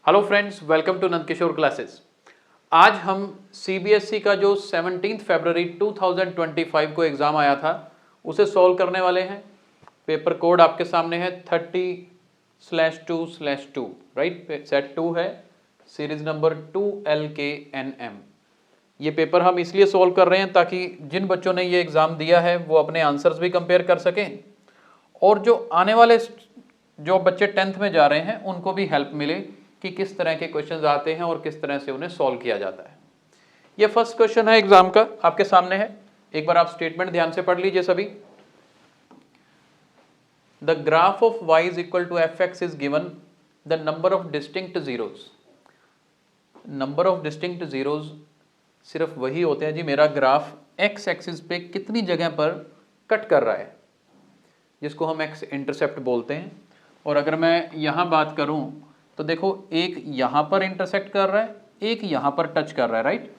Hello friends, welcome to Nandkishore classes. आज हम CBSE का जो 17 फरवरी 2025 को एग्ज़ाम आया था उसे सॉल्व करने वाले हैं। पेपर कोड आपके सामने है 30/2/2, राइट। सेट 2 है, सीरीज नंबर 2LKNM। ये पेपर हम इसलिए सॉल्व कर रहे हैं ताकि जिन बच्चों ने ये एग्ज़ाम दिया है वो अपने आंसर्स भी कंपेयर कर सकें और जो आने वाले जो बच्चे 10th में जा रहे हैं उनको भी हेल्प मिले कि किस तरह के क्वेश्चंस आते हैं और किस तरह से उन्हें सॉल्व किया जाता है। ये फर्स्ट क्वेश्चन है एग्जाम का, आपके सामने है। एक बार आप स्टेटमेंट ध्यान से पढ़ लीजिए सभी। The graph of y is equal to fx is given the number of distinct zeros. Number of distinct zeros सिर्फ वही होते हैं जी, मेरा ग्राफ x एक्सिस पे कितनी जगह पर कट कर रहा है, जिसको हम x इंटरसेप्ट बोलते हैं। और अगर मैं यहाँ बात करूँ तो देखो, एक यहाँ पर इंटरसेक्ट कर रहा है, एक यहाँ पर टच कर रहा है, राइट।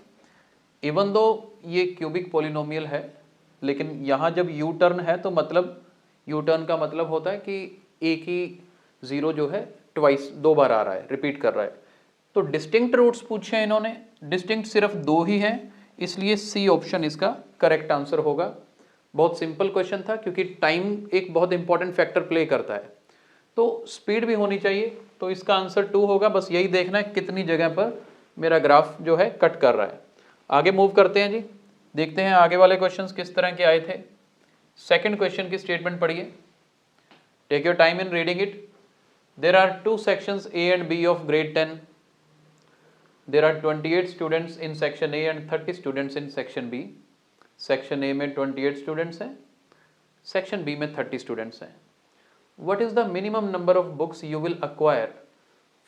इवन दो ये क्यूबिक पॉलिनोमियल है, लेकिन यहाँ जब यू टर्न है तो मतलब यू टर्न का मतलब होता है कि एक ही जीरो जो है ट्वाइस, दो बार आ रहा है, रिपीट कर रहा है। तो डिस्टिंक्ट रूट्स पूछे हैं इन्होंने, डिस्टिंक्ट सिर्फ दो ही हैं, इसलिए सी ऑप्शन इसका करेक्ट आंसर होगा। बहुत सिंपल क्वेश्चन था क्योंकि टाइम एक बहुत इंपॉर्टेंट फैक्टर प्ले करता है, तो स्पीड भी होनी चाहिए, तो इसका आंसर 2 होगा। बस यही देखना है कितनी जगह पर मेरा ग्राफ जो है कट कर रहा है। आगे मूव करते हैं जी, देखते हैं आगे वाले क्वेश्चंस किस तरह के आए थे। सेकंड क्वेश्चन की स्टेटमेंट पढ़िए, take your time in reading it. There are 2 sections A and B of grade 10. There are 28 students in section A and 30 students in section B. Section A में 28 students हैं, section B में 30 students हैं। What is the minimum number of books you will acquire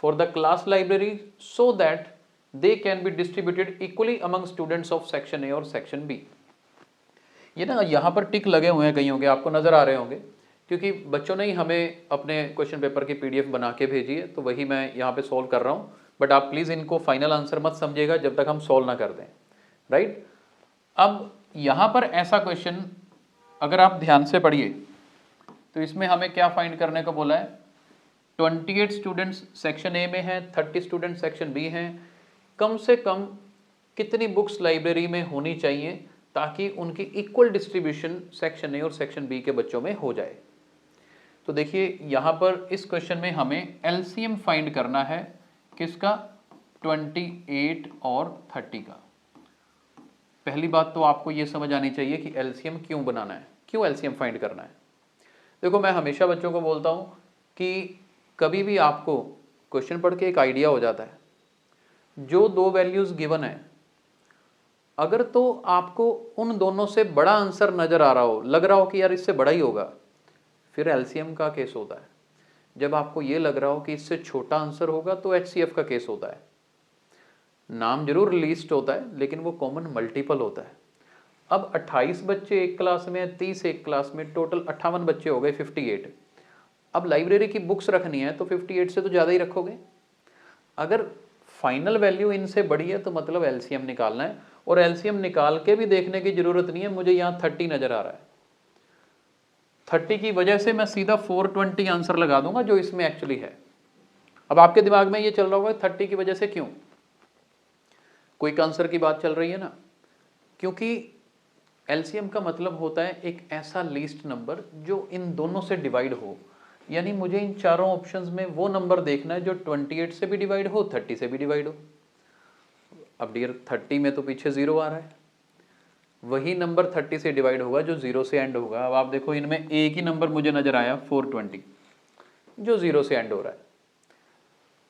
for the class library so that they can be distributed equally among students of section A और section B? ये ना यहाँ पर टिक लगे हुए हैं कहीं होंगे, आपको नज़र आ रहे होंगे, क्योंकि बच्चों ने ही हमें अपने क्वेश्चन पेपर की PDF बना के भेजी है, तो वही मैं यहाँ पे सॉल्व कर रहा हूँ। बट आप प्लीज़ इनको फाइनल आंसर मत समझिएगा जब तक हम सॉल्व ना कर दें, राइट। अब यहाँ पर ऐसा क्वेश्चन अगर आप ध्यान से पढ़िए तो इसमें हमें क्या फाइंड करने को बोला है। 28 स्टूडेंट्स सेक्शन ए में हैं, 30 स्टूडेंट सेक्शन बी हैं। कम से कम कितनी बुक्स लाइब्रेरी में होनी चाहिए ताकि उनकी इक्वल डिस्ट्रीब्यूशन सेक्शन ए और सेक्शन बी के बच्चों में हो जाए। तो देखिए यहाँ पर इस क्वेश्चन में हमें एलसीएम फाइंड करना है, किसका, 28 और 30 का। पहली बात तो आपको ये समझ आनी चाहिए कि एलसीएम क्यों बनाना है, क्यों एलसीएम फाइंड करना है। देखो, मैं हमेशा बच्चों को बोलता हूँ कि कभी भी आपको क्वेश्चन पढ़ के एक आइडिया हो जाता है, जो दो वैल्यूज़ गिवन है, अगर तो आपको उन दोनों से बड़ा आंसर नज़र आ रहा हो, लग रहा हो कि यार इससे बड़ा ही होगा, फिर एलसीएम का केस होता है। जब आपको ये लग रहा हो कि इससे छोटा आंसर होगा तो एचसीएफ का केस होता है। नाम जरूर लिस्ट होता है लेकिन वो कॉमन मल्टीपल होता है। अब 28 बच्चे एक क्लास में, 30 एक क्लास में, टोटल 58 बच्चे हो गए, 58। अब लाइब्रेरी की बुक्स रखनी है तो 58 से तो ज़्यादा ही रखोगे। अगर फाइनल वैल्यू इनसे बड़ी है तो मतलब एलसीएम निकालना है, और एलसीएम निकाल के भी देखने की ज़रूरत नहीं है। मुझे यहाँ 30 नज़र आ रहा है, 30 की वजह से मैं सीधा 420 आंसर लगा दूंगा जो इसमें एक्चुअली है। अब आपके दिमाग में ये चल रहा होगा 30 की वजह से क्यों, क्विक आंसर की बात चल रही है ना, क्योंकि एलसीएम का मतलब होता है एक ऐसा लीस्ट नंबर जो इन दोनों से डिवाइड हो। यानी मुझे इन चारों ऑप्शंस में वो नंबर देखना है जो 28 से भी डिवाइड हो, 30 से भी डिवाइड हो। अब डियर 30 में तो पीछे 0 आ रहा है, वही नंबर 30 से डिवाइड होगा जो 0 से एंड होगा। अब आप देखो, इनमें एक ही नंबर मुझे नज़र आया 420 जो 0 से एंड हो रहा है।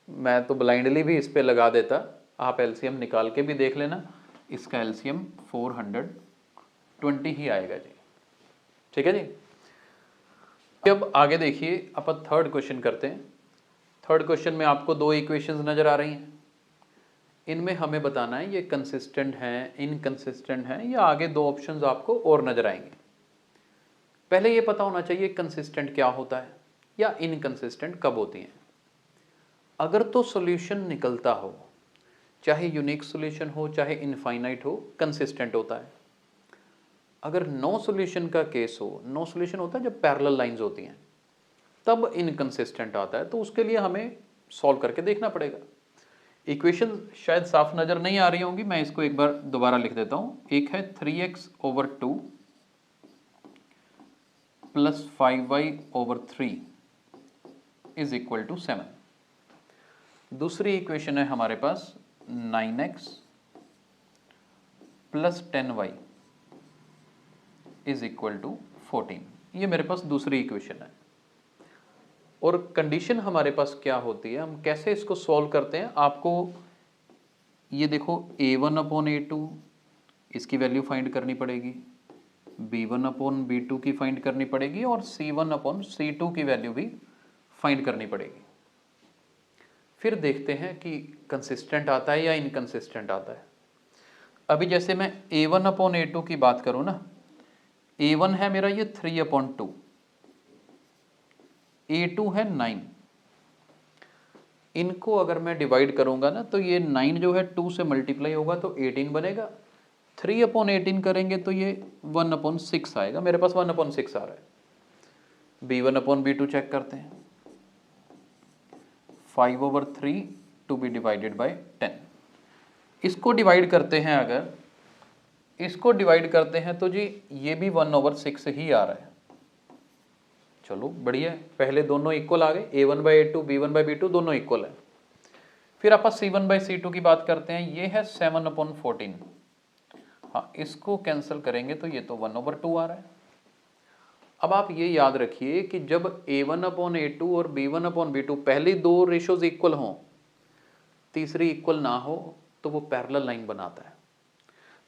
मैं तो ब्लाइंडली भी इस पर लगा देता, आप एलसीएम निकाल के भी देख लेना, इसका एलसीएम 420 ही आएगा जी, ठीक है जी। अब आगे देखिए, अपन थर्ड क्वेश्चन करते हैं। थर्ड क्वेश्चन में आपको दो इक्वेशंस नज़र आ रही हैं, इनमें हमें बताना है ये कंसिस्टेंट हैं, इनकंसिस्टेंट हैं, या आगे दो ऑप्शंस आपको और नज़र आएंगे। पहले ये पता होना चाहिए कंसिस्टेंट क्या होता है या इनकंसिस्टेंट कब होती हैं। अगर तो सॉल्यूशन निकलता हो, चाहे यूनिक सॉल्यूशन हो चाहे इनफाइनाइट हो, कंसिस्टेंट होता है। अगर नो सॉल्यूशन का केस हो, नो सॉल्यूशन होता है जब पैरेलल लाइंस होती हैं, तब इनकंसिस्टेंट आता है। तो उसके लिए हमें सॉल्व करके देखना पड़ेगा। इक्वेशन शायद साफ नज़र नहीं आ रही होंगी, मैं इसको एक बार दोबारा लिख देता हूँ। एक है 3x/2 plus 5y/3 is equal to 7। दूसरी इक्वेशन है हमारे पास 9x plus 10y is equal to 14। ये मेरे पास दूसरी इक्वेशन है। और कंडीशन हमारे पास क्या होती है, हम कैसे इसको सॉल्व करते हैं, आपको ये देखो a1/a2 इसकी वैल्यू फाइंड करनी पड़ेगी, b1/b2 की फाइंड करनी पड़ेगी और c1/c2 की वैल्यू भी फाइंड करनी पड़ेगी। फिर देखते हैं कि कंसिस्टेंट आता है या इनकंसिस्टेंट आता है। अभी जैसे मैं a1/a2 की बात करूँ ना, a1 है मेरा ये 3/2, a2 है 9। इनको अगर मैं डिवाइड करूंगा ना तो ये 9 जो है 2 से मल्टीप्लाई होगा तो 18 बनेगा। 3/18 करेंगे तो ये 1/6 आएगा। मेरे पास 1/6 आ रहा है। b1/b2 चेक करते हैं। 5/3 टू बी डिवाइडेड बाय 10। इसको डिवाइड करते हैं, अगर इसको डिवाइड करते हैं तो जी ये भी 1/6 ही आ रहा है। चलो बढ़िया है, पहले दोनों इक्वल आ गए, a1/a2 b1/b2 दोनों इक्वल है। फिर आप c1/c2 की बात करते हैं, ये है 7/14। हाँ, इसको कैंसिल करेंगे तो ये तो 1/2 आ रहा है। अब आप ये याद रखिए कि जब a1/a2 और b1/b2 पहली दो रेशोज इक्वल हों, तीसरी इक्वल ना हो, तो वो पैरेलल लाइन बनाता है।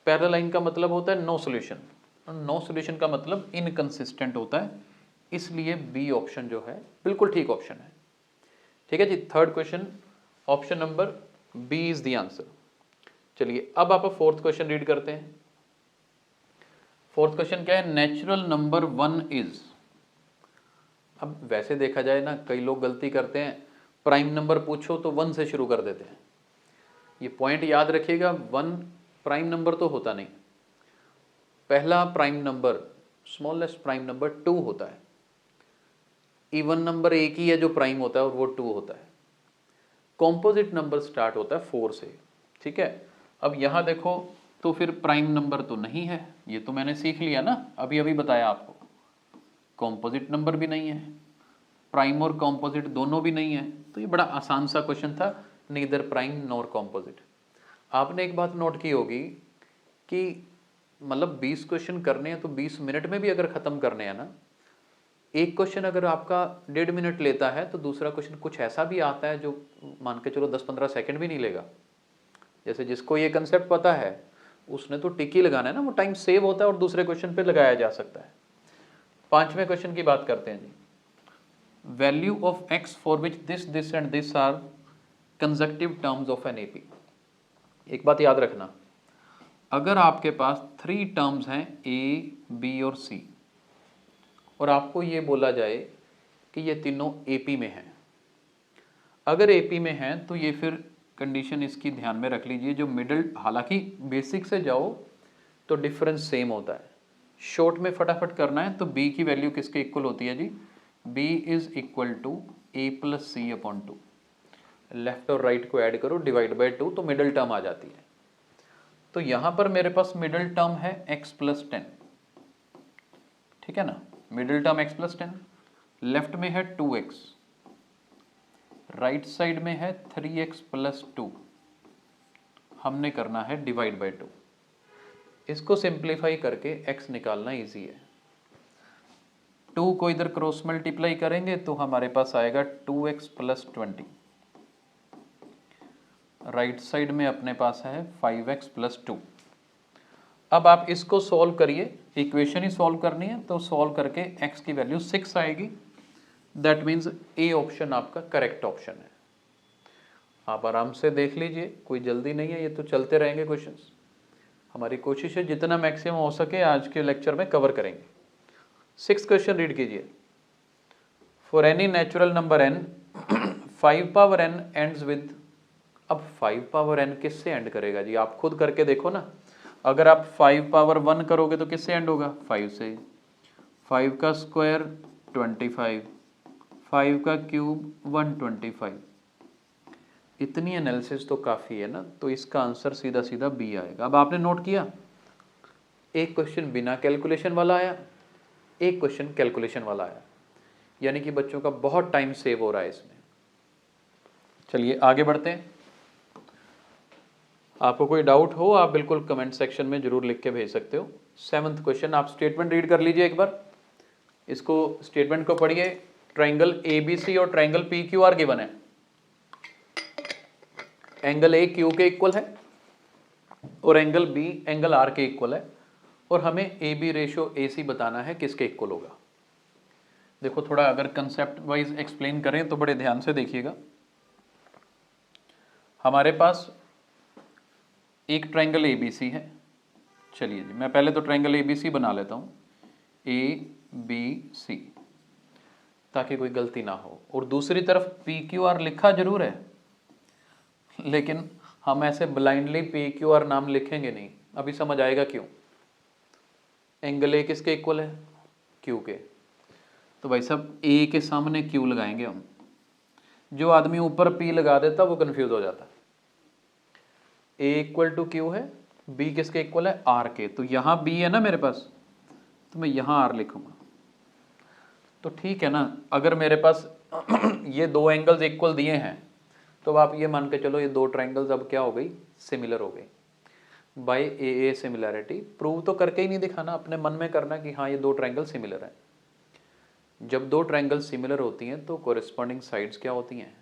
पैरेलल लाइन का मतलब होता है नो सॉल्यूशन, नो सॉल्यूशन का मतलब इनकंसिस्टेंट होता है। इसलिए बी ऑप्शन जो है बिल्कुल ठीक ऑप्शन है। ठीक है जी, third question option number B is the answer. चलिए अब आप फोर्थ क्वेश्चन रीड करते हैं। फोर्थ क्वेश्चन क्या है, नेचुरल नंबर 1 इज। अब वैसे देखा जाए ना, कई लोग गलती करते हैं, प्राइम नंबर पूछो तो 1 से शुरू कर देते हैं। ये पॉइंट याद रखिएगा, 1 प्राइम नंबर तो होता नहीं। पहला prime number, smallest prime number 2 होता है। इवन नंबर एक ही है जो प्राइम होता है और वो 2 होता है। कॉम्पोजिट नंबर स्टार्ट होता है 4 से। ठीक है, अब यहाँ देखो तो फिर प्राइम नंबर तो नहीं है, ये तो मैंने सीख लिया ना, अभी अभी बताया आपको। कॉम्पोजिट नंबर भी नहीं है, प्राइम और कॉम्पोजिट दोनों भी नहीं है, तो ये बड़ा आसान सा क्वेश्चन था, नीदर प्राइम नॉर कॉम्पोजिट। आपने एक बात नोट की होगी कि मतलब 20 क्वेश्चन करने हैं तो 20 मिनट में भी अगर ख़त्म करने हैं ना, एक क्वेश्चन अगर आपका 1.5 मिनट लेता है तो दूसरा क्वेश्चन कुछ ऐसा भी आता है जो मान के चलो 10-15 सेकंड भी नहीं लेगा। जैसे जिसको ये कंसेप्ट पता है उसने तो टिक ही लगाना है ना, वो टाइम सेव होता है और दूसरे क्वेश्चन पे लगाया जा सकता है। पांचवें क्वेश्चन की बात करते हैं जी, value of X for which this and this are consecutive terms of an AP. एक बात याद रखना, अगर आपके पास 3 टर्म्स हैं ए, बी और सी, और आपको ये बोला जाए कि ये तीनों एपी में हैं, अगर एपी में हैं तो ये फिर कंडीशन इसकी ध्यान में रख लीजिए, जो मिडल, हालांकि बेसिक से जाओ तो डिफरेंस सेम होता है, शॉर्ट में फटाफट करना है तो b की वैल्यू किसके इक्वल होती है जी, b is equal to a plus c/2। Left और राइट को ऐड करो, डिवाइड बाय 2, तो मिडल टर्म आ जाती है। तो यहाँ पर मेरे पास मिडल टर्म है x प्लस 10। ठीक है ना, middle term x plus 10, left में है 2x, राइट साइड में है 3x प्लस 2। हमने करना है डिवाइड बाय 2। इसको सिंप्लीफाई करके x निकालना इजी है। 2 को इधर क्रॉस मल्टीप्लाई करेंगे तो हमारे पास आएगा 2x प्लस 20। राइट साइड में अपने पास है 5x प्लस 2। अब आप इसको सॉल्व करिए, इक्वेशन ही सॉल्व करनी है, तो सॉल्व करके x की वैल्यू 6 आएगी। दैट मीन्स ए ऑप्शन आपका करेक्ट ऑप्शन है। आप आराम से देख लीजिए, कोई जल्दी नहीं है, ये तो चलते रहेंगे क्वेश्चंस। हमारी कोशिश है जितना मैक्सिमम हो सके आज के लेक्चर में कवर करेंगे। 6th क्वेश्चन रीड कीजिए। For any natural number n 5 power n ends with. अब 5 पावर n किससे एंड करेगा जी, आप खुद करके देखो ना। अगर आप 5 पावर 1 करोगे तो किससे एंड होगा, 5 से। 5 का स्क्वायर 25, 5 का क्यूब 125। इतनी एनालिसिस तो काफ़ी है ना, तो इसका आंसर सीधा सीधा बी आएगा। अब आपने नोट किया, एक क्वेश्चन बिना कैलकुलेशन वाला आया, एक क्वेश्चन कैलकुलेशन वाला आया, यानी कि बच्चों का बहुत टाइम सेव हो रहा है इसमें। चलिए आगे बढ़ते हैं। आपको कोई डाउट हो आप बिल्कुल कमेंट सेक्शन में जरूर लिख के भेज सकते हो। 7th क्वेश्चन, आप स्टेटमेंट रीड कर लीजिए एक बार, इसको स्टेटमेंट को पढ़िए। ट्राइंगल ABC और ट्राइंगल PQR गिवन है, एंगल A Q के इक्वल है और एंगल B एंगल R के इक्वल है, और हमें AB रेशो AC बताना है किसके इक्वल होगा। देखो थोड़ा अगर कंसेप्ट वाइज एक्सप्लेन करें तो बड़े ध्यान से देखिएगा। हमारे पास एक ट्राइंगल ABC है, चलिए जी मैं पहले तो ट्राइंगल ABC बना लेता हूँ, ABC, ताकि कोई गलती ना हो। और दूसरी तरफ PQR लिखा जरूर है, लेकिन हम ऐसे ब्लाइंडली PQR नाम लिखेंगे नहीं, अभी समझ आएगा क्यों। एंगल A किसके इक्वल है, Q के, तो भाई साहब A के सामने Q लगाएंगे हम। जो आदमी ऊपर P लगा देता वो कंफ्यूज हो जाता। A इक्वल टू Q है, B किसके इक्वल है, R के, तो यहाँ B है ना मेरे पास, तो मैं यहाँ R लिखूंगा। तो ठीक है ना, अगर मेरे पास ये दो एंगल्स इक्वल दिए हैं तो आप ये मान के चलो ये दो ट्राइंगल्स अब क्या हो गई, सिमिलर हो गई। बाय ए सिमिलैरिटी प्रूव तो करके ही नहीं दिखाना, अपने मन में करना कि हाँ ये दो ट्राइंगल सिमिलर है। जब दो ट्राइंगल सिमिलर होती हैं तो कोरिस्पॉन्डिंग साइड्स क्या होती हैं,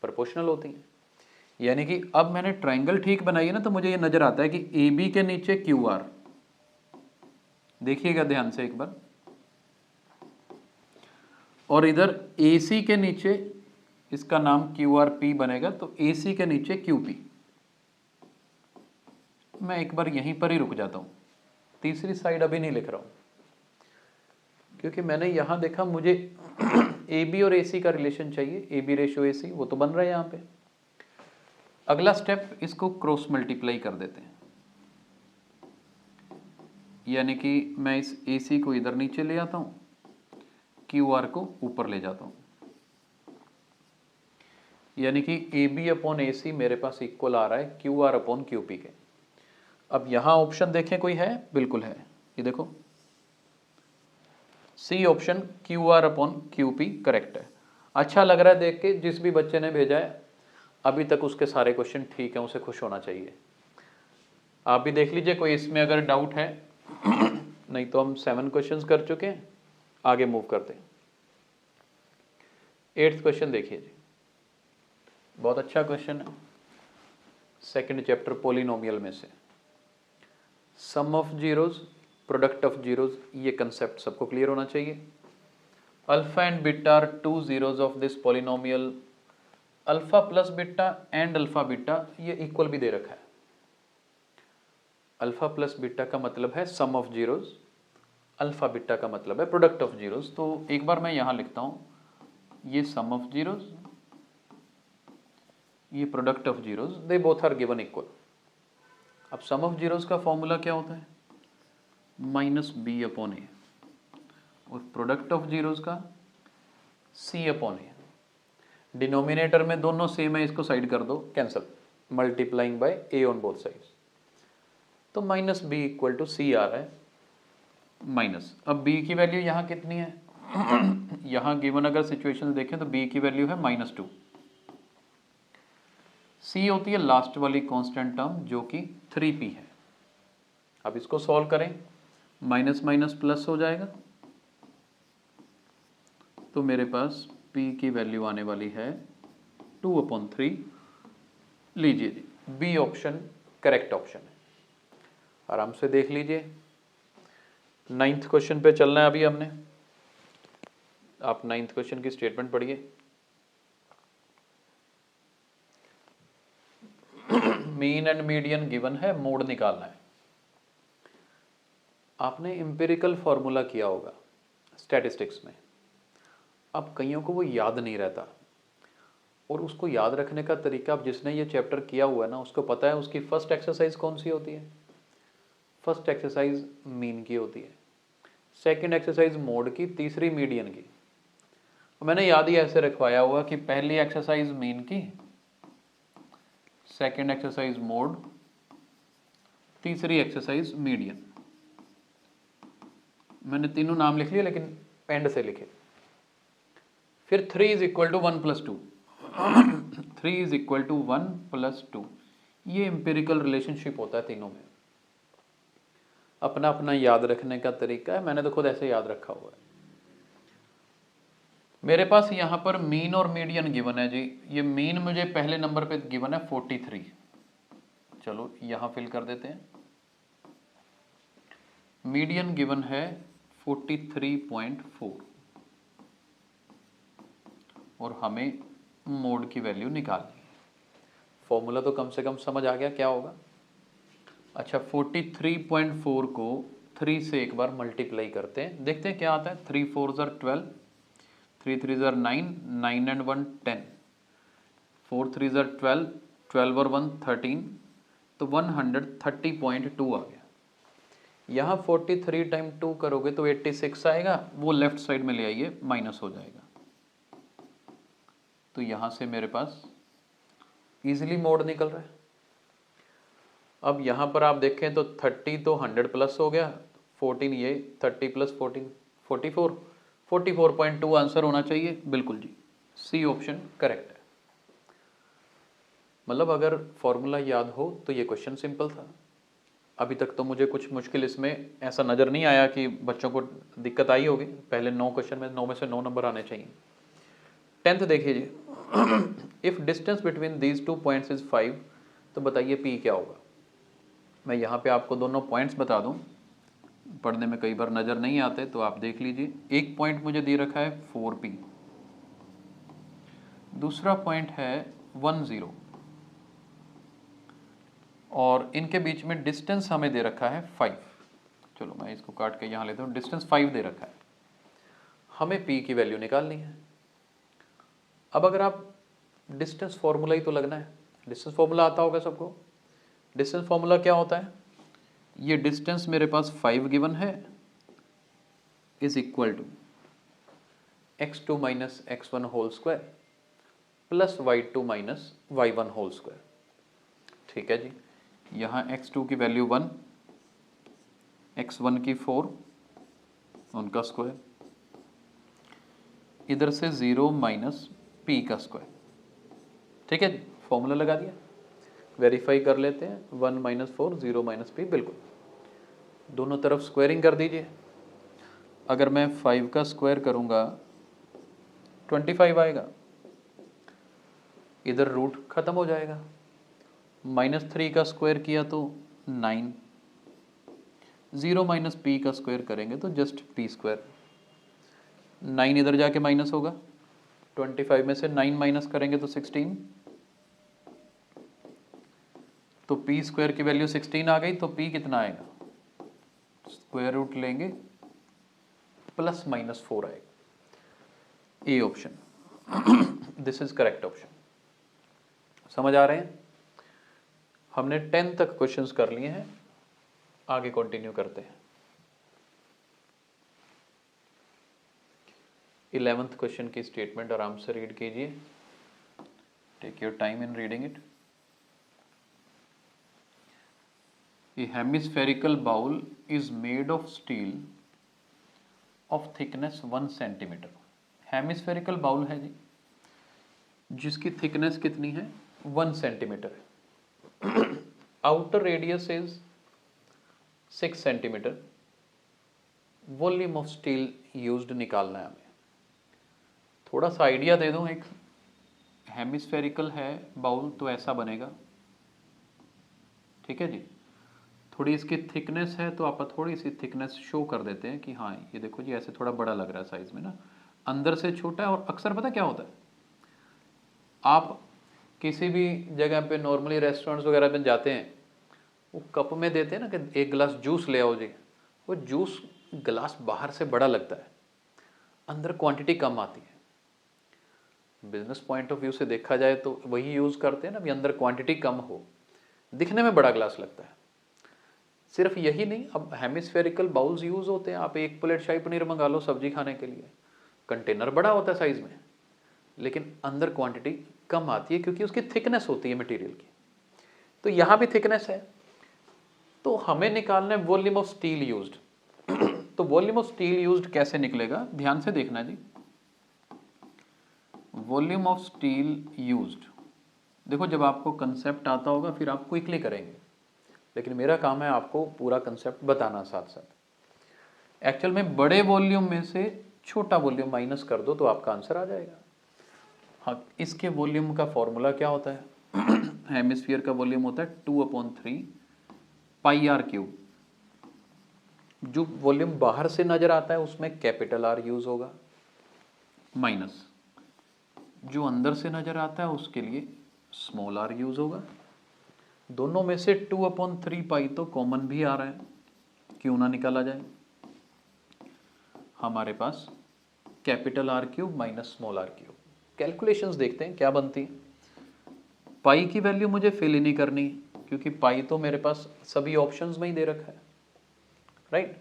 प्रोपोर्शनल होती हैं। यानी कि अब मैंने ट्राइंगल ठीक बनाई है ना, तो मुझे ये नजर आता है कि ए बी के नीचे क्यू आर, देखिएगा ध्यान से एक बार, और इधर ए सी के नीचे इसका नाम क्यू आर पी बनेगा, तो ए सी के नीचे क्यू पी। मैं एक बार यहीं पर ही रुक जाता हूँ, तीसरी साइड अभी नहीं लिख रहा हूँ, क्योंकि मैंने यहाँ देखा मुझे ए बी और ए सी का रिलेशन चाहिए, ए बी रेशो ए सी, वो तो बन रहा है यहाँ पे। अगला स्टेप, इसको क्रॉस मल्टीप्लाई कर देते हैं, यानी कि मैं इस ए सी को इधर नीचे ले आता हूँ, क्यू आर को ऊपर ले जाता हूँ, यानी कि ए बी अपॉन ए सी मेरे पास इक्वल आ रहा है Q R upon Q P के। अब यहाँ ऑप्शन देखें कोई है, बिल्कुल है, ये देखो C option Q R upon Q P correct है। अच्छा लग रहा है देख के, जिस भी बच्चे ने भेजा है अभी तक उसके सारे क्वेश्चन ठीक हैं, उसे खुश होना चाहिए। आप भी देख लीजिए कोई इसमें अगर डाउट है नहीं तो हम 7 क्वेश्चंस कर चुके हैं, आगे मूव करते हैं। 8th क्वेश्चन देखिए जी, बहुत अच्छा क्वेश्चन है, 2nd चैप्टर पॉलिनोमियल में से। Sum of zeros, product of zeros, ये कंसेप्ट सबको क्लियर होना चाहिए। Alpha and beta are two zeros of this polynomial, alpha plus beta and alpha beta, ये इक्वल भी दे रखा है। अल्फा प्लस बीटा का मतलब है सम ऑफ जीरोज, अल्फा बीटा का मतलब है प्रोडक्ट ऑफ जीरोज। तो एक बार मैं यहाँ लिखता हूँ, ये सम ऑफ जीरोज, ये product of zeros, they both are given equal. अब सम ऑफ जीरोज का फॉर्मूला क्या होता है, माइनस बी अपॉन ए, और प्रोडक्ट ऑफ जीरोज का सी अपॉन ए। डिनोमिनेटर में दोनों सेम है, इसको साइड कर दो, cancel, multiplying by A on both sides, तो माइनस बी इक्वल टू सी आ रहा है माइनस। अब b की वैल्यू यहाँ कितनी है यहाँ गिवन अगर सिचुएशन देखें तो b की वैल्यू है -2, c होती है लास्ट वाली कांस्टेंट टर्म जो कि 3p है। अब इसको सॉल्व करें, माइनस माइनस प्लस हो जाएगा, तो मेरे पास p की वैल्यू आने वाली है 2/3। लीजिए जी, b ऑप्शन करेक्ट ऑप्शन है, आराम से देख लीजिए। 9th क्वेश्चन पे चलना है अभी हमने, आप 9th क्वेश्चन की स्टेटमेंट पढ़िए। मीन एंड मीडियन गिवन है, मोड निकालना है। आपने एम्पिरिकल फॉर्मूला किया होगा स्टैटिस्टिक्स में, अब कईयों को वो याद नहीं रहता, और उसको याद रखने का तरीका, अब जिसने ये चैप्टर किया हुआ है ना उसको पता है उसकी फर्स्ट एक्सरसाइज कौन सी होती है। फर्स्ट एक्सरसाइज मीन की होती है, सेकंड एक्सरसाइज मोड की, तीसरी मीडियन की। मैंने याद ही ऐसे रखवाया हुआ कि पहली एक्सरसाइज मीन की, सेकेंड एक्सरसाइज मोड, तीसरी एक्सरसाइज मीडियन। मैंने तीनों नाम लिख लिए लेकिन एंड से लिखे। फिर 3 is equal to 1 plus 2, 3 is equal to 1 plus 2, ये एम्पिरिकल रिलेशनशिप होता है तीनों में। अपना अपना याद रखने का तरीका है, मैंने तो खुद ऐसे याद रखा हुआ है। मेरे पास यहाँ पर मीन और मीडियन गिवन है जी। ये मीन मुझे पहले नंबर पे गिवन है 43, चलो यहाँ फिल कर देते हैं। मीडियन गिवन है 43.4 और हमें मोड की वैल्यू निकालनी है। फॉर्मूला तो कम से कम समझ आ गया क्या होगा। अच्छा, 43.4 को 3 से एक बार मल्टीप्लाई करते हैं, देखते हैं क्या आता है। 3 4 ज़र 12, 3 3 ज़र 9, 9 एंड 1 10, 4 3 ज़र 12, 12 और 1 13, तो 130.2 आ गया। यहाँ 43 टाइम 2 करोगे तो 86 आएगा, वो लेफ्ट साइड में ले आइए, माइनस हो जाएगा। तो यहाँ से मेरे पास इजीली मोड निकल रहा है। अब यहाँ पर आप देखें तो 30 तो 100 प्लस हो गया, 14 ये 30 प्लस 14 44, 44.2 आंसर होना चाहिए। बिल्कुल जी, सी ऑप्शन करेक्ट है। मतलब अगर फॉर्मूला याद हो तो ये क्वेश्चन सिंपल था। अभी तक तो मुझे कुछ मुश्किल इसमें ऐसा नज़र नहीं आया कि बच्चों को दिक्कत आई होगी। पहले 9 क्वेश्चन में 9 में से 9 नंबर आने चाहिए। 10th देखिए जी, if distance between these 2 points is 5, तो बताइए पी क्या होगा। मैं यहाँ पे आपको दोनों पॉइंट्स बता दूँ, पढ़ने में कई बार नज़र नहीं आते तो आप देख लीजिए। एक पॉइंट मुझे दे रखा है 4p, दूसरा पॉइंट है 1 0, और इनके बीच में डिस्टेंस हमें दे रखा है 5। चलो मैं इसको काट के यहाँ लेता हूँ, डिस्टेंस 5 दे रखा है, हमें p की वैल्यू निकालनी है। अब अगर आप डिस्टेंस फॉर्मूला ही तो लगना है, डिस्टेंस फॉर्मूला आता होगा सबको। डिस्टेंस फॉर्मूला क्या होता है, ये डिस्टेंस मेरे पास 5 गिवन है, is equal to x2 minus x1 whole square plus y2 minus y1 whole square. ठीक है जी, यहाँ x2 की वैल्यू 1, x1 की 4, उनका स्क्वायर, इधर से 0 माइनस p का स्क्वायर। ठीक है जी, फॉर्मूला लगा दिया। वेरीफाई कर लेते हैं, 1 माइनस 4, 0 माइनस p, बिल्कुल दोनों तरफ स्क्वायरिंग कर दीजिए। अगर मैं 5 का स्क्वायर करूँगा 25 आएगा, इधर रूट खत्म हो जाएगा। -3 का स्क्वायर किया तो 9, 0 माइनस पी का स्क्वायर करेंगे तो जस्ट पी स्क्वायर। 9 इधर जाके माइनस होगा, 25 में से 9 माइनस करेंगे तो 16, तो पी स्क्वायर की वैल्यू 16 आ गई। तो पी कितना आएगा, स्क्वायर रूट लेंगे प्लस माइनस 4 आएगा। A option, this is correct option. समझ आ रहे हैं। हमने 10 तक क्वेश्चंस कर लिए हैं, आगे कंटिन्यू करते हैं। 11th क्वेश्चन की स्टेटमेंट आराम से रीड कीजिए, take your time in reading it. A hemispherical bowl is made of steel of thickness 1 centimetre. Hemispherical bowl है जी, जिसकी थिकनेस कितनी है, 1 सेंटीमीटर है। Outer radius is 6 centimetre. Volume of steel used निकालना है हमें। थोड़ा सा आइडिया दे दूं, एक हेमिस्फेरिकल है बाउल तो ऐसा बनेगा। ठीक है जी, थोड़ी इसकी थिकनेस है तो आप थोड़ी सी थिकनेस शो कर देते हैं कि हाँ ये देखो जी, ऐसे थोड़ा बड़ा लग रहा है साइज में ना, अंदर से छोटा है। और अक्सर पता क्या होता है, आप किसी भी जगह पे नॉर्मली रेस्टोरेंट्स वगैरह में जाते हैं, वो कप में देते हैं ना कि एक गिलास जूस ले आओ जी, वो जूस गिलास बाहर से बड़ा लगता है, अंदर क्वांटिटी कम आती है। बिजनेस पॉइंट ऑफ व्यू से देखा जाए तो वही यूज़ करते हैं ना, भी अंदर क्वांटिटी कम हो, दिखने में बड़ा ग्लास लगता है। सिर्फ यही नहीं, अब हेमिस्फेरिकल बाउल्स यूज़ होते हैं। आप एक प्लेट शाही पनीर मंगा लो सब्जी खाने के लिए, कंटेनर बड़ा होता है साइज़ में, लेकिन अंदर क्वांटिटी कम आती है क्योंकि उसकी थिकनेस होती है मटेरियल की। तो यहाँ भी थिकनेस है, तो हमें निकालना है वॉल्यूम ऑफ स्टील यूज्ड। तो वॉल्यूम ऑफ स्टील यूज्ड कैसे निकलेगा, ध्यान से देखना जी। वॉल्यूम ऑफ स्टील यूज्ड, देखो जब आपको कंसेप्ट आता होगा फिर आप क्विकली करेंगे, लेकिन मेरा काम है आपको पूरा कंसेप्ट बताना साथ साथ। एक्चुअल में बड़े वॉल्यूम में से छोटा वॉल्यूम माइनस कर दो तो आपका आंसर आ जाएगा। हाँ, इसके वॉल्यूम का फॉर्मूला क्या होता है? हेमिस्फीयर का वॉल्यूम होता है 2/3 पाई आर क्यूब। जो वॉल्यूम बाहर से नजर आता है उसमें कैपिटल आर यूज होगा, माइनस जो अंदर से नजर आता है उसके लिए स्मॉल आर यूज होगा। दोनों में से 2/3 पाई तो कॉमन भी आ रहा है, क्यों ना निकाला जाए। हमारे पास capital R cube minus small R cube. Calculations देखते हैं क्या बनती है। पाई की वैल्यू मुझे फिल ही नहीं करनी क्योंकि पाई तो मेरे पास सभी ऑप्शंस में ही दे रखा है, राइट।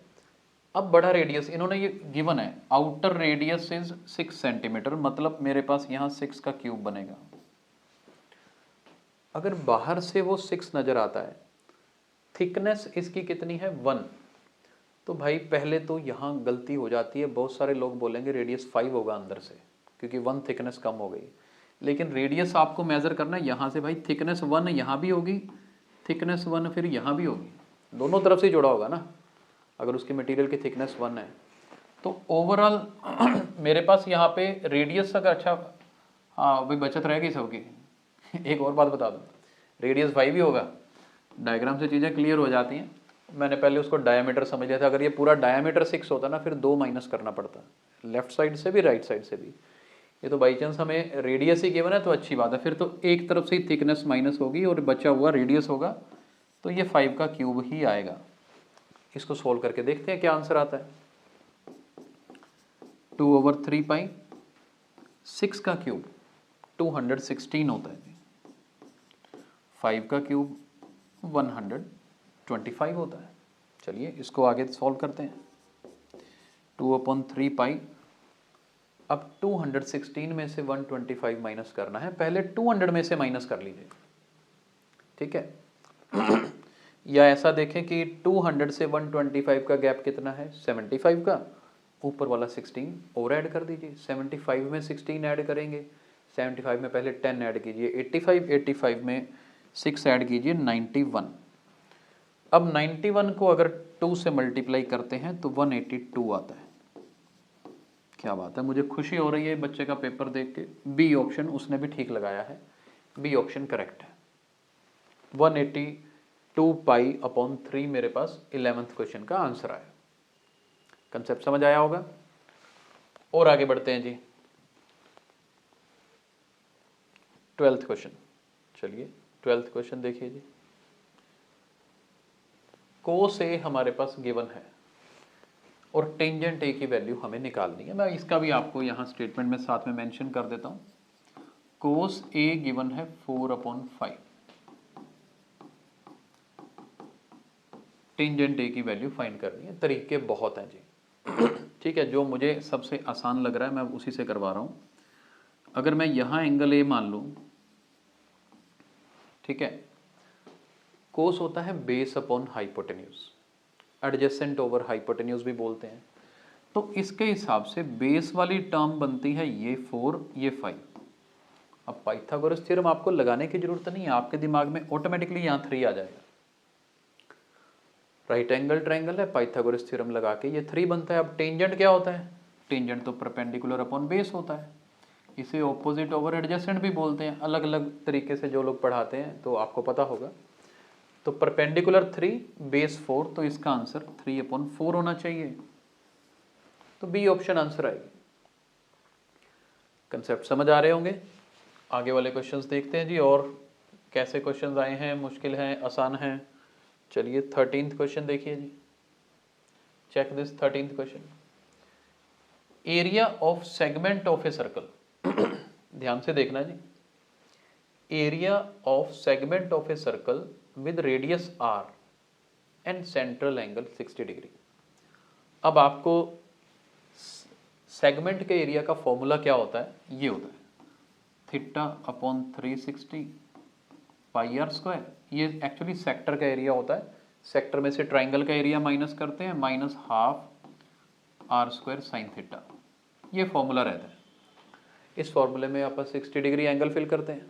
अब बड़ा रेडियस इन्होंने ये गिवन है, आउटर रेडियस इज 6 सेंटीमीटर, मतलब मेरे पास यहाँ 6 का क्यूब बनेगा। अगर बाहर से वो 6 नजर आता है, थिकनेस इसकी कितनी है 1, तो भाई पहले तो यहाँ गलती हो जाती है। बहुत सारे लोग बोलेंगे रेडियस 5 होगा अंदर से क्योंकि 1 थिकनेस कम हो गई, लेकिन रेडियस आपको मेजर करना है यहाँ से। भाई थिकनेस 1 यहाँ भी होगी, थिकनेस 1 फिर यहाँ भी होगी, दोनों तरफ से जुड़ा होगा ना। अगर उसके मटेरियल की थिकनेस 1 है तो ओवरऑल मेरे पास यहाँ पे रेडियस अगर अच्छा, हाँ भाई बचत रहेगी सबकी। एक और बात बता दूँ, रेडियस 5 ही होगा, डायग्राम से चीज़ें क्लियर हो जाती हैं। मैंने पहले उसको डायमीटर समझ लिया था। अगर ये पूरा डायमीटर 6 होता ना फिर 2 माइनस करना पड़ता, लेफ्ट साइड से भी राइट साइड से भी। ये तो बाई चांस हमें रेडियस ही गिवन है तो अच्छी बात है, फिर तो एक तरफ से ही थिकनेस माइनस होगी और बचा हुआ रेडियस होगा, तो ये 5 का क्यूब ही आएगा। इसको सोल्व करके देखते हैं क्या आंसर आता है। 2/3 पाई, 6 का क्यूब 216 होता है, 5 का क्यूब 125 होता है। चलिए इसको आगे सॉल्व करते हैं। 2/3 पाई, अब 216 में से 125 माइनस करना है, पहले 200 में से माइनस कर लीजिए, ठीक है। या ऐसा देखें कि 200 से 125 का गैप कितना है 75 का, ऊपर वाला 16 और ऐड कर दीजिए। 75 में 16 ऐड करेंगे, 75 में पहले 10 ऐड कीजिए 85, 85 में 6 ऐड कीजिए 91। अब 91 को अगर 2 से मल्टीप्लाई करते हैं तो 182 आता है। क्या बात है, मुझे खुशी हो रही है बच्चे का पेपर देख के। बी ऑप्शन उसने भी ठीक लगाया है, बी ऑप्शन करेक्ट है। 182 पाई अपॉन 3 मेरे पास 11th क्वेश्चन का आंसर आया। कंसेप्ट समझ आया होगा। और आगे बढ़ते हैं जी, 12th क्वेश्चन। चलिए 12th क्वेश्चन देखिए जी। कोस ए हमारे पास गिवन है और टेंजेंट ए की वैल्यू हमें निकालनी है। मैं इसका भी आपको यहाँ स्टेटमेंट में साथ में मेंशन कर देता हूँ। कोस ए गिवन है 4/5, टेंजेंट ए की वैल्यू फाइंड करनी है। तरीके बहुत हैं जी, ठीक है। जो मुझे सबसे आसान लग रहा है मैं उसी से करवा रहा हूँ। अगर मैं यहाँ एंगल ए मान लूँ, ठीक है, कोस होता है base upon hypotenuse, adjacent over hypotenuse भी बोलते हैं। तो इसके हिसाब से बेस वाली टर्म बनती है ये 4 ये 5। अब पाइथागोरस थ्योरम आपको लगाने की जरूरत नहीं है, आपके दिमाग में ऑटोमेटिकली यहाँ 3 आ जाएगा। राइट एंगल ट्रायंगल है, पाइथागोरस थ्योरम लगा के ये 3 बनता है। अब टेंजेंट क्या होता है, टेंजेंट तो परपेंडिकुलर अपॉन बेस होता है। इसे ऑपोजिट ओवर एडजेसेंट भी बोलते हैं, अलग अलग तरीके से जो लोग पढ़ाते हैं तो आपको पता होगा। तो परपेंडिकुलर 3 बेस 4, तो इसका आंसर 3/4 होना चाहिए। तो बी ऑप्शन आंसर आएगी। कंसेप्ट समझ आ रहे होंगे। आगे वाले क्वेश्चंस देखते हैं जी, और कैसे क्वेश्चंस आए हैं, मुश्किल हैं आसान हैं। चलिए 13th क्वेश्चन देखिए जी। Check this 13th question. Area of segment of a circle ध्यान से देखना जी। Area of segment of a circle with radius R and central angle 60 degree. अब आपको सेगमेंट के एरिया का फॉर्मूला क्या होता है, ये होता है θ/360 पाई आर स्क्वायर, ये एक्चुअली सेक्टर का एरिया होता है, सेक्टर में से ट्राइंगल का एरिया माइनस करते हैं, minus half R square sine theta, ये फॉर्मूला रहता है। इस फॉर्मूले में आप 60 डिग्री एंगल फिल करते हैं,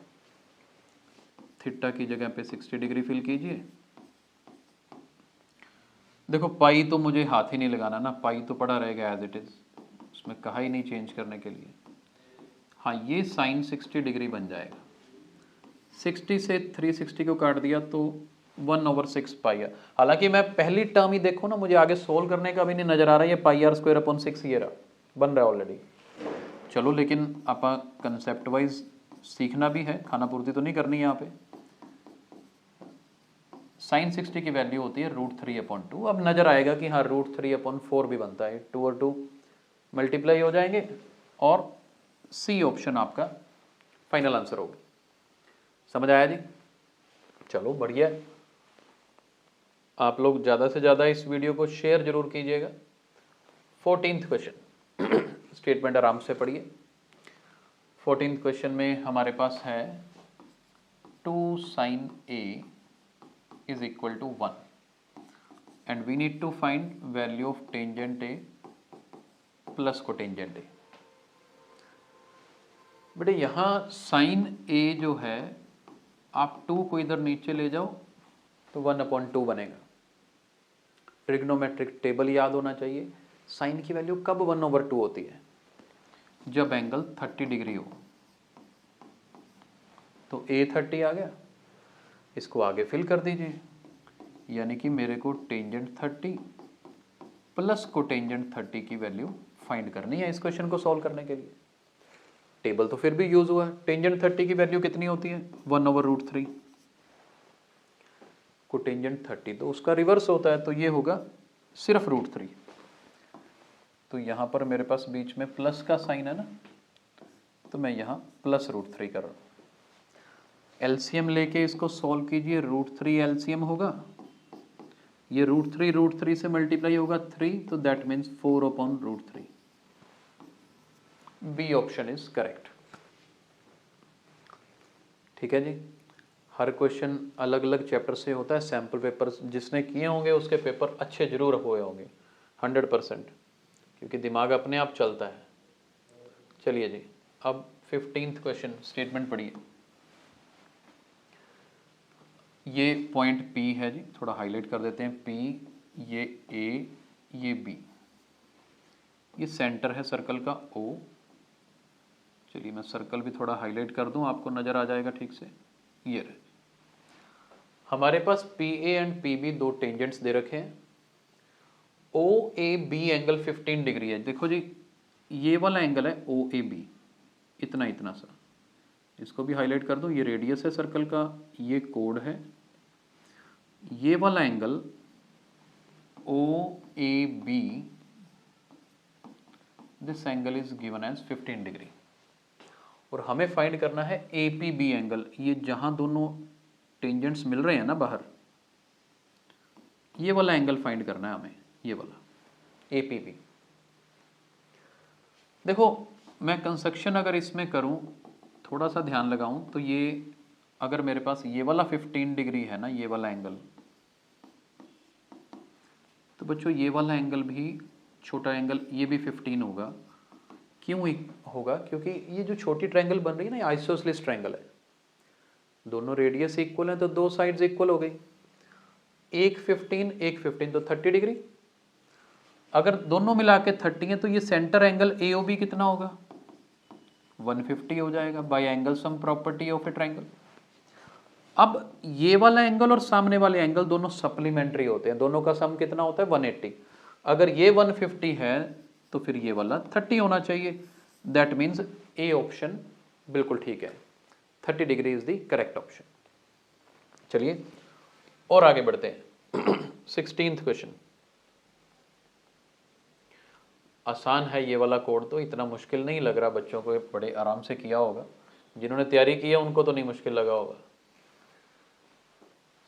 थीटा की जगह पे 60 डिग्री फिल कीजिए। देखो पाई तो मुझे हाथ ही नहीं लगाना ना, पाई तो पड़ा रहेगा एज इट इज, उसमें कहा ही नहीं चेंज करने के लिए। हाँ, ये साइन 60 डिग्री बन जाएगा, 60 से 360 को काट दिया तो 1/6 पाई आर। हालांकि मैं पहली टर्म ही देखो ना, मुझे आगे सोल्व करने का भी नहीं नजर आ रहा है, ये पाई आर स्क्वायर अपॉन 6 ये रहा, बन रहा है ऑलरेडी। चलो लेकिन आप कंसेप्ट वाइज सीखना भी है, खाना पूर्ति तो नहीं करनी है यहाँ पे। साइन 60 की वैल्यू होती है √3/2। अब नजर आएगा कि हाँ √3/4 भी बनता है, 2 और 2 मल्टीप्लाई हो जाएंगे और सी ऑप्शन आपका फाइनल आंसर होगा। समझ आया जी? चलो बढ़िया है। आप लोग ज़्यादा से ज़्यादा इस वीडियो को शेयर जरूर कीजिएगा। 14th क्वेश्चन स्टेटमेंट आराम से पढ़िए। 14th क्वेश्चन में हमारे पास है 2 sin A is equal to 1 and we need to find value of tangent A plus cotangent A। बेटे यहाँ साइन A जो है, आप 2 को इधर नीचे ले जाओ तो 1/2 बनेगा। ट्रिग्नोमेट्रिक टेबल याद होना चाहिए। साइन की वैल्यू कब 1/2 होती है? जब एंगल 30 डिग्री हो। तो A 30 आ गया, इसको आगे फिल कर दीजिए, यानी कि मेरे को टेंजेंट 30 प्लस कोटेंजेंट 30 की वैल्यू फाइंड करनी है इस क्वेश्चन को सॉल्व करने के लिए। टेबल तो फिर भी यूज हुआ है। टेंजेंट 30 की वैल्यू कितनी होती है? 1/√3। कोटेंजेंट 30 तो उसका रिवर्स होता है, तो ये होगा सिर्फ √3। तो यहाँ पर मेरे पास बीच में प्लस का साइन है ना, तो मैं यहाँ प्लस √3 कर रहा हूँ। एलसीएम लेके इसको सॉल्व कीजिए, √3 एलसीएम होगा, ये √3 से मल्टीप्लाई होगा 3, तो that means 4/√3। B option is correct. ठीक है जी। हर क्वेश्चन अलग अलग चैप्टर से होता है। सैम्पल पेपर जिसने किए होंगे उसके पेपर अच्छे जरूर हुए होंगे 100%, क्योंकि दिमाग अपने आप चलता है। चलिए जी, अब 15th क्वेश्चन स्टेटमेंट पढ़िए। ये पॉइंट P है जी, थोड़ा हाईलाइट कर देते हैं। P, ये A, ये B, ये सेंटर है सर्कल का O। चलिए मैं सर्कल भी थोड़ा हाईलाइट कर दूं, आपको नजर आ जाएगा ठीक से। ये रहे, हमारे पास PA एंड PB दो टेंजेंट्स दे रखे हैं। OAB एंगल 15 डिग्री है। देखो जी, ये वाला एंगल है OAB, इतना इतना सा, इसको भी हाईलाइट कर दूं। ये रेडियस है सर्कल का, ये कोड है। ये वाला angle OAB, this angle is given as 15 degree. और हमें फाइंड करना है APB एंगल, ये जहां दोनों टेंजेंट्स मिल रहे हैं ना बाहर, ये वाला एंगल फाइंड करना है हमें, ये वाला APB। देखो मैं कंस्ट्रक्शन अगर इसमें करूं, थोड़ा सा ध्यान लगाऊं, तो ये अगर मेरे पास ये वाला 15 डिग्री है ना, ये वाला एंगल, तो बच्चों ये वाला एंगल भी छोटा एंगल, ये भी 15 होगा। क्यों होगा? क्योंकि ये जो छोटी ट्रायंगल बन रही है ना, ये आइसोसेलेस ट्रायंगल है। दोनों रेडियस इक्वल हैं तो दो साइड्स इक्वल हो गई। एक 15 तो 30 डिग्री। अगर दोनों मिला के 30 है तो ये सेंटर एंगल AOB कितना होगा? 150 हो जाएगा bye angle sum property of A triangle. अब ये वाला एंगल और सामने वाले एंगल दोनों सप्लीमेंट्री होते हैं, दोनों का सम कितना होता है? 180। अगर ये 150 है तो फिर ये वाला 30 होना चाहिए। दैट मीन्स ए ऑप्शन बिल्कुल ठीक है, 30 degree is the correct option. चलिए और आगे बढ़ते हैं। 16th क्वेश्चन आसान है, ये वाला कोड तो इतना मुश्किल नहीं लग रहा बच्चों को, बड़े आराम से किया होगा। जिन्होंने तैयारी की है उनको तो नहीं मुश्किल लगा होगा।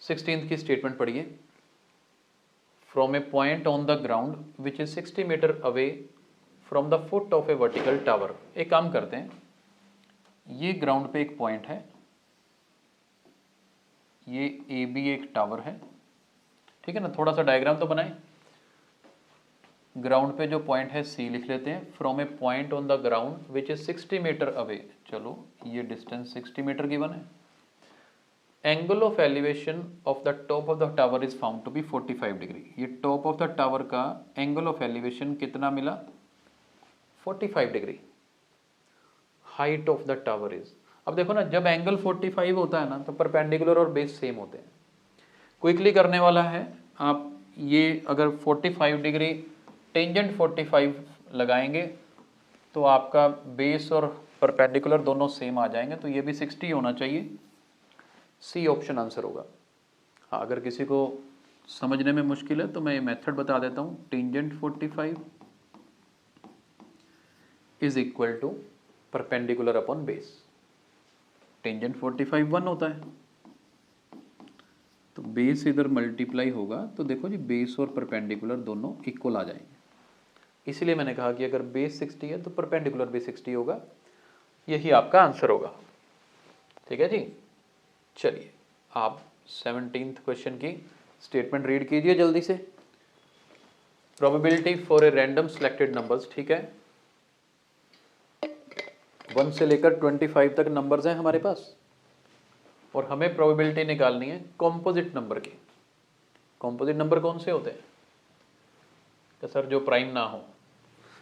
16th की स्टेटमेंट पढ़िए। From a point on the ground which is 60 metre away from the foot of a vertical tower. एक काम करते हैं, ये ग्राउंड पे एक पॉइंट है, ये ए बी एक टावर है, ठीक है ना। थोड़ा सा डायग्राम तो बनाएं। ग्राउंड पे जो पॉइंट है सी लिख लेते हैं। From a point on the ground which is 60 metre away, चलो ये डिस्टेंस 60 मीटर गिवन है। Angle of elevation of the top of the tower is found to be 45 degree. ये टॉप ऑफ द टावर का angle of elevation कितना मिला? 45 degree. Height of the tower is, अब देखो ना, जब एंगल 45 होता है ना तो परपेंडिकुलर और बेस सेम होते हैं। क्विकली करने वाला है, आप ये अगर 45 डिग्री टेंजेंट 45 लगाएंगे तो आपका बेस और परपेंडिकुलर दोनों सेम आ जाएंगे, तो ये भी 60 होना चाहिए। सी ऑप्शन आंसर होगा। हाँ, अगर किसी को समझने में मुश्किल है तो मैं ये मेथड बता देता हूँ। Tangent 45 is equal to perpendicular upon base. Tangent 45 1 होता है, तो बेस इधर मल्टीप्लाई होगा, तो देखो जी बेस और परपेंडिकुलर दोनों इक्वल आ जाएंगे। इसलिए मैंने कहा कि अगर बेस 60 है तो परपेंडिकुलर भी 60 होगा। यही आपका आंसर होगा। ठीक है जी। चलिए आप 17th क्वेश्चन की स्टेटमेंट रीड कीजिए जल्दी से। Probability for a random selected numbers, ठीक है, 1 से लेकर 25 तक नंबर्स हैं हमारे पास, और हमें प्रोबेबिलिटी निकालनी है कॉम्पोजिट नंबर की। कॉम्पोजिट नंबर कौन से होते हैं? तो सर जो प्राइम ना हो,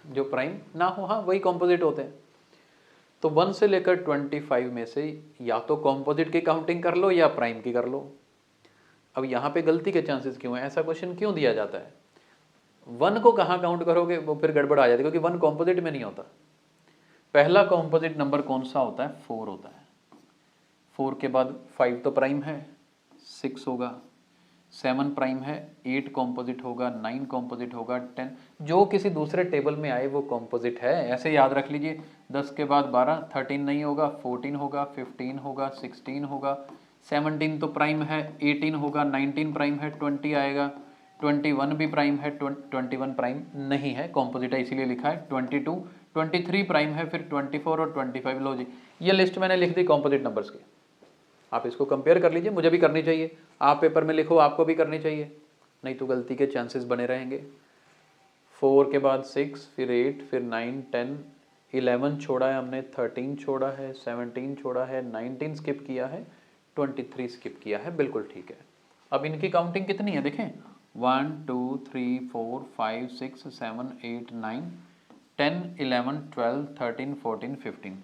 जो प्राइम ना हो, हाँ वही कॉम्पोजिट होते हैं। तो 1 से लेकर 25 में से या तो कॉम्पोजिट की काउंटिंग कर लो या प्राइम की कर लो। अब यहाँ पे गलती के चांसेस क्यों हैं? ऐसा क्वेश्चन क्यों दिया जाता है? 1 को कहाँ काउंट करोगे, वो फिर गड़बड़ आ जाती है, क्योंकि 1 कॉम्पोजिट में नहीं होता। पहला कॉम्पोजिट नंबर कौन सा होता है? 4 होता है। 4 के बाद 5 तो प्राइम है, 6 होगा, 7 प्राइम है, 8 कॉम्पोजिट होगा, 9 कॉम्पोजिट होगा, 10 जो किसी दूसरे टेबल में आए वो कॉम्पोजिट है। ऐसे याद रख लीजिए। 10 के बाद 12, 13 नहीं होगा, 14 होगा, 15 होगा, 16 होगा, 17 तो प्राइम है, 18 होगा, 19 प्राइम है, 20 आएगा, 21 भी प्राइम है, 21 प्राइम नहीं है, कॉम्पोजिट है इसीलिए लिखा है। 22, 23 प्राइम है, फिर 24 और 25। लो जी, ये लिस्ट मैंने लिख दी कॉम्पोजिट नंबर्स की। आप इसको कंपेयर कर लीजिए, मुझे भी करनी चाहिए, आप पेपर में लिखो, आपको भी करनी चाहिए, नहीं तो गलती के चांसेस बने रहेंगे। 4 के बाद 6, फिर 8, फिर 9, 10, 11 छोड़ा है हमने, 13 छोड़ा है, 17 छोड़ा है, 19 स्किप किया है, 23 स्किप किया है, बिल्कुल ठीक है। अब इनकी काउंटिंग कितनी है देखें, 1 2 3 4 5 6 7 8 9 10 11 12 13 14 15,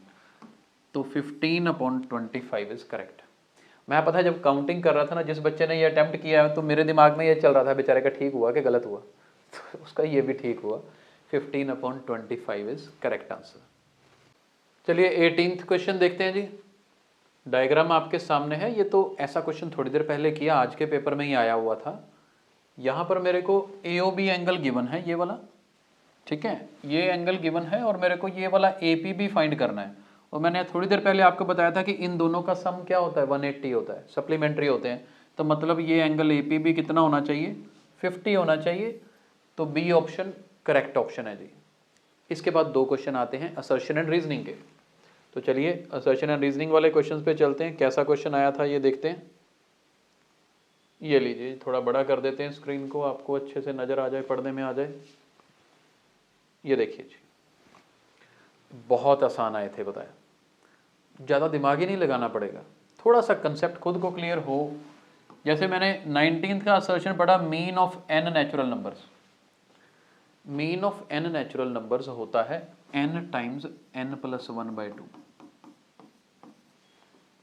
तो 15/25 इज करेक्ट। मैं पता है जब काउंटिंग कर रहा था ना, जिस बच्चे ने ये अटेम्प्ट किया है, तो मेरे दिमाग में ये चल रहा था बेचारे का ठीक हुआ कि गलत हुआ, तो उसका ये भी ठीक हुआ। 15/25 इज करेक्ट आंसर। चलिए 18th क्वेश्चन देखते हैं जी। डायग्राम आपके सामने है। ये तो ऐसा क्वेश्चन थोड़ी देर पहले किया, आज के पेपर में ही आया हुआ था। यहाँ पर मेरे को AOB एंगल गिवन है, ये वाला, ठीक है, ये एंगल गिवन है, और मेरे को ये वाला AP भी फाइंड करना है। और मैंने थोड़ी देर पहले आपको बताया था कि इन दोनों का सम क्या होता है? 180 होता है, सप्लीमेंट्री होते हैं। तो मतलब ये एंगल AP भी कितना होना चाहिए? 50 होना चाहिए। तो B ऑप्शन करेक्ट ऑप्शन है जी। इसके बाद 2 क्वेश्चन आते हैं असर्शन एंड रीजनिंग के। तो चलिए असर्शन एंड रीजनिंग वाले क्वेश्चन पे चलते हैं। कैसा क्वेश्चन आया था ये देखते हैं। ये लीजिए, थोड़ा बड़ा कर देते हैं स्क्रीन को, आपको अच्छे से नज़र आ जाए, पढ़ने में आ जाए। ये देखिए जी, बहुत आसान आए थे, बताया, ज़्यादा दिमाग ही नहीं लगाना पड़ेगा, थोड़ा सा कंसेप्ट खुद को क्लियर हो। जैसे मैंने 19th का असर्शन पढ़ा, mean of n natural numbers. Mean of n natural numbers होता है n टाइम्स n+1/2।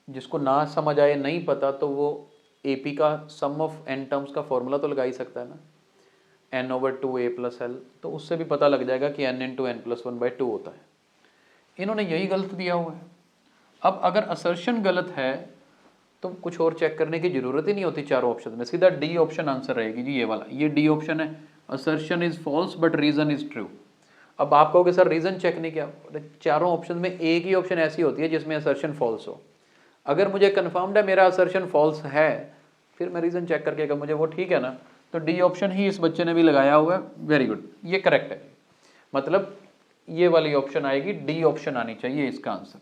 जिसको ना समझ आए, नहीं पता, तो वो AP का सम ऑफ n टर्म्स का फॉर्मूला तो लगा ही सकता है ना, n/2a+l, तो उससे भी पता लग जाएगा कि n × n+1/2 होता है। इन्होंने यही गलत दिया हुआ है। अब अगर असर्शन गलत है तो कुछ और चेक करने की जरूरत ही नहीं होती चारों ऑप्शन में, सीधा D ऑप्शन आंसर रहेगी जी, ये वाला, ये D ऑप्शन है। Assertion is false but reason is true. अब आप कहोगे सर रीजन चेक नहीं किया, चारों ऑप्शन में एक ही ऑप्शन ऐसी होती है जिसमें असर्शन फॉल्स हो। अगर मुझे कन्फर्म्ड है मेरा असर्शन फॉल्स है, फिर मैं रीजन चेक करके अगर मुझे वो ठीक है ना, तो D ऑप्शन ही इस बच्चे ने भी लगाया हुआ है, वेरी गुड, ये करेक्ट है। मतलब ये वाली ऑप्शन आएगी, D ऑप्शन आनी चाहिए इसका आंसर।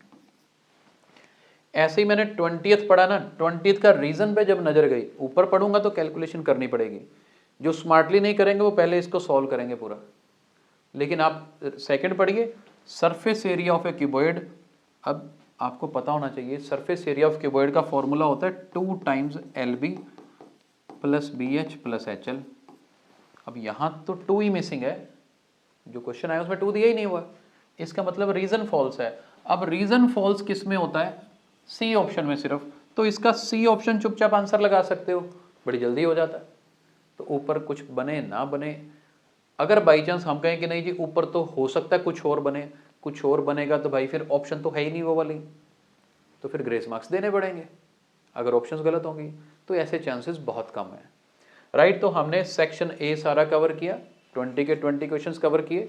ऐसे ही मैंने 20th पढ़ा ना, 20th का रीज़न पे जब नज़र गई, ऊपर पढ़ूंगा तो कैलकुलेशन करनी पड़ेगी। जो स्मार्टली नहीं करेंगे वो पहले इसको सॉल्व करेंगे पूरा। लेकिन आप सेकंड पढ़िए, surface area of A cuboid. अब आपको पता होना चाहिए सरफेस एरिया ऑफ क्यूबॉइड का फॉर्मूला होता है 2 times LB plus BH plus HL। अब यहाँ तो 2 ही मिसिंग है, जो क्वेश्चन आया उसमें 2 दिया ही नहीं हुआ, इसका मतलब रीजन फॉल्स है। अब रीजन फॉल्स किस में होता है? सी ऑप्शन में सिर्फ। तो इसका सी ऑप्शन चुपचाप आंसर लगा सकते हो, बड़ी जल्दी हो जाता है। तो ऊपर कुछ बने ना बने, अगर बाई चांस हम कहें कि नहीं जी ऊपर तो हो सकता है कुछ और बने, कुछ और बनेगा तो भाई फिर ऑप्शन तो है ही नहीं वो वाली, तो फिर ग्रेस मार्क्स देने पड़ेंगे अगर ऑप्शंस गलत होंगी। तो ऐसे चांसेस बहुत कम है, राइट। तो हमने सेक्शन ए सारा कवर किया, 20 के 20 क्वेश्चंस कवर किए।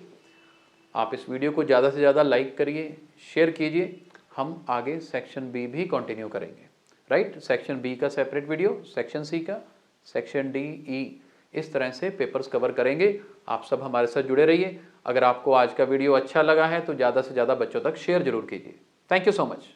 आप इस वीडियो को ज़्यादा से ज़्यादा लाइक करिए, शेयर कीजिए। हम आगे सेक्शन बी भी कंटिन्यू करेंगे, राइट। सेक्शन बी का सेपरेट वीडियो, सेक्शन सी का, सेक्शन डी, ई, इस तरह से पेपर्स कवर करेंगे। आप सब हमारे साथ जुड़े रहिए। अगर आपको आज का वीडियो अच्छा लगा है तो ज़्यादा से ज़्यादा बच्चों तक शेयर जरूर कीजिए। Thank you so much.